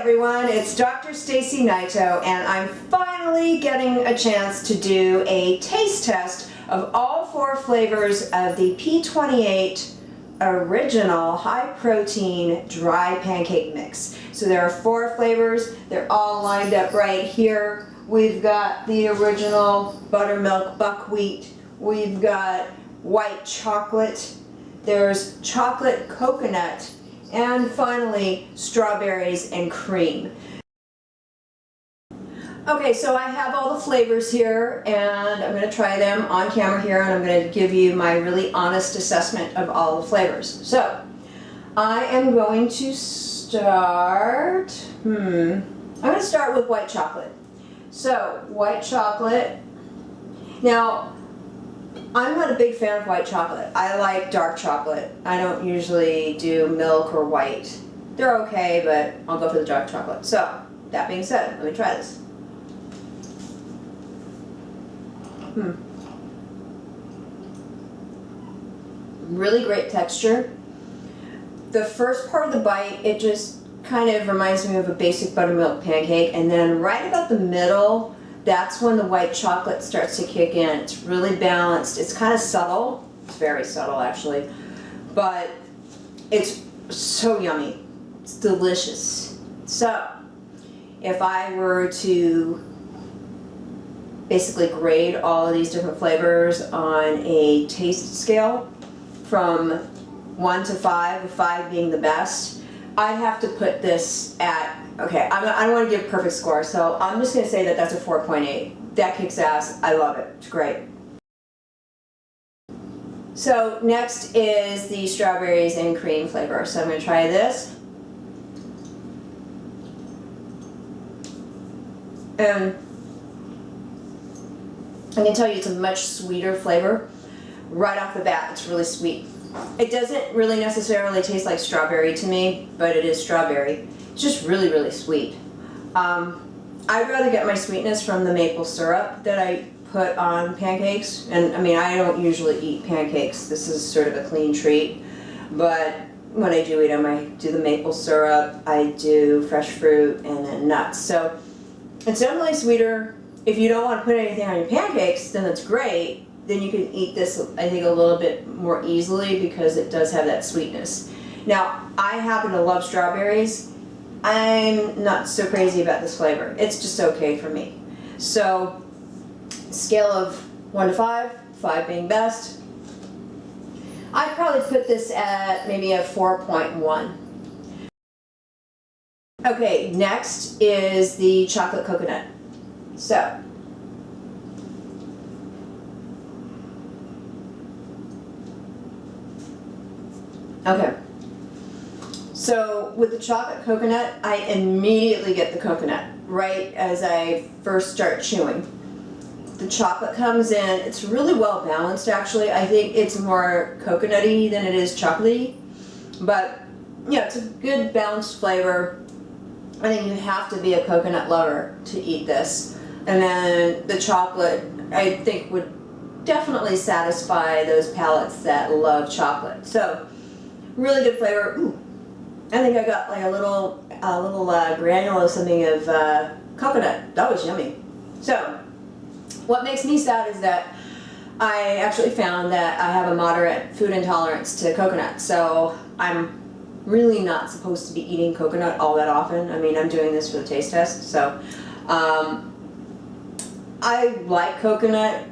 everyone, it's Dr. Stacey Naito, and I'm finally getting a chance to do a taste test of all 4 flavors of the P28 original high protein dry pancake mix. So there are 4 flavors, they're all lined up right here. We've got the original buttermilk buckwheat, we've got white chocolate, there's chocolate coconut, and finally strawberries and cream. Okay, so I have all the flavors here and I'm going to try them on camera here, and I'm going to give you my really honest assessment of all the flavors. So I am going to start, I'm going to start with white chocolate. So white chocolate, now I'm not a big fan of white chocolate. I like dark chocolate. I don't usually do milk or white. They're okay, but I'll go for the dark chocolate. So, that being said, let me try this. Really great texture. The first part of the bite, it just kind of reminds me of a basic buttermilk pancake, and then right about the middle, that's when the white chocolate starts to kick in. It's really balanced. It's kind of subtle. It's very subtle, actually. But it's so yummy. It's delicious. So, if I were to basically grade all of these different flavors on a taste scale from 1 to 5, with 5 being the best, I'd have to put this at, okay, I don't want to give a perfect score, so I'm just going to say that that's a 4.8. That kicks ass. I love it. It's great. So next is the strawberries and cream flavor. So I'm going to try this. And I can tell you it's a much sweeter flavor. Right off the bat, it's really sweet. It doesn't really necessarily taste like strawberry to me, but it is strawberry. It's just really, really sweet. I'd rather get my sweetness from the maple syrup that I put on pancakes. And I mean, I don't usually eat pancakes. This is sort of a clean treat. But when I do eat them, I do the maple syrup, I do fresh fruit, and then nuts. So it's definitely sweeter. If you don't want to put anything on your pancakes, then that's great. Then you can eat this, I think, a little bit more easily because it does have that sweetness. Now, I happen to love strawberries. I'm not so crazy about this flavor. It's just okay for me. So, scale of 1 to 5, 5 being best. I'd probably put this at maybe a 4.1. Okay, next is the chocolate coconut. So, okay, so with the chocolate coconut, I immediately get the coconut right as I first start chewing. The chocolate comes in, it's really well balanced actually. I think it's more coconutty than it is chocolatey, but yeah, it's a good balanced flavor. I think you have to be a coconut lover to eat this. And then the chocolate, I think, would definitely satisfy those palates that love chocolate. So, really good flavor. Ooh, I think I got like a little granule of something of coconut. That was yummy. So, what makes me sad is that I actually found that I have a moderate food intolerance to coconut. So, I'm really not supposed to be eating coconut all that often. I mean, I'm doing this for the taste test. So, I like coconut.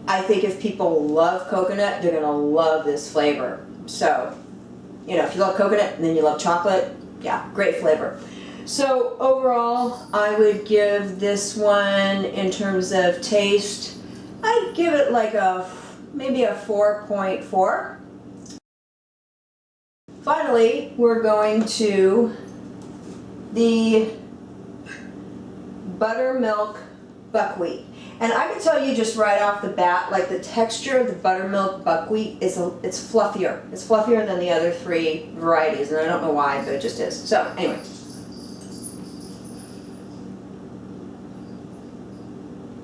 I think if people love coconut, they're going to love this flavor. So, you know, if you love coconut and then you love chocolate, yeah, great flavor. So overall, I would give this one, in terms of taste, I'd give it like maybe a 4.4. Finally, we're going to the Buttermilk Buckwheat. And I can tell you just right off the bat, like the texture of the buttermilk buckwheat it's fluffier. It's fluffier than the other 3 varieties, and I don't know why, but it just is. So anyway.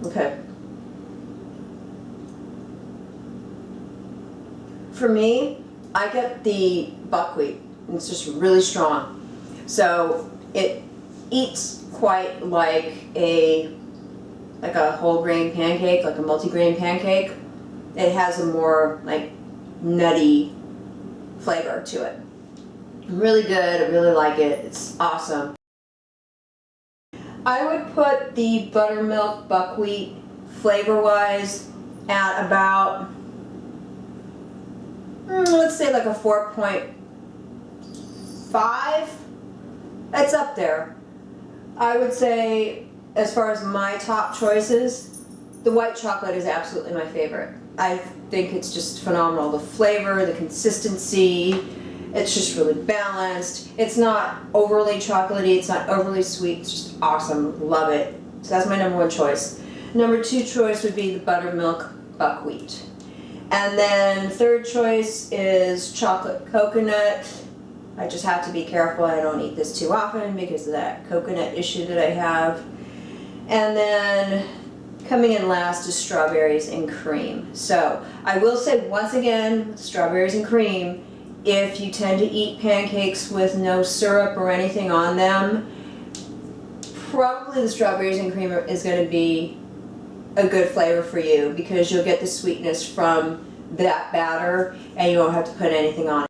Okay. For me, I get the buckwheat. It's just really strong. So It eats quite like a whole grain pancake, like a multi-grain pancake. It has a more like nutty flavor to it. Really good, I really like it, it's awesome. I would put the Buttermilk Buckwheat flavor-wise at about, let's say like a 4.5. It's up there. I would say, as far as my top choices, the white chocolate is absolutely my favorite. I think it's just phenomenal. The flavor, the consistency, it's just really balanced. It's not overly chocolatey, it's not overly sweet, it's just awesome. Love it. So that's my number one choice. Number two choice would be the Buttermilk Buckwheat. And then third choice is chocolate coconut. I just have to be careful I don't eat this too often because of that coconut issue that I have. And then coming in last is strawberries and cream. So I will say once again, strawberries and cream, if you tend to eat pancakes with no syrup or anything on them, probably the strawberries and cream is going to be a good flavor for you because you'll get the sweetness from that batter and you won't have to put anything on it.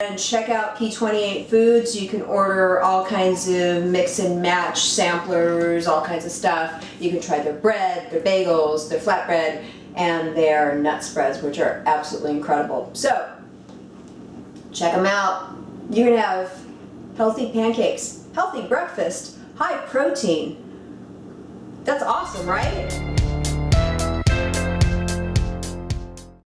And check out P28 Foods. You can order all kinds of mix and match samplers, all kinds of stuff. You can try their bread, their bagels, their flatbread, and their nut spreads, which are absolutely incredible. So, check them out. You're gonna have healthy pancakes, healthy breakfast, high protein. That's awesome, right?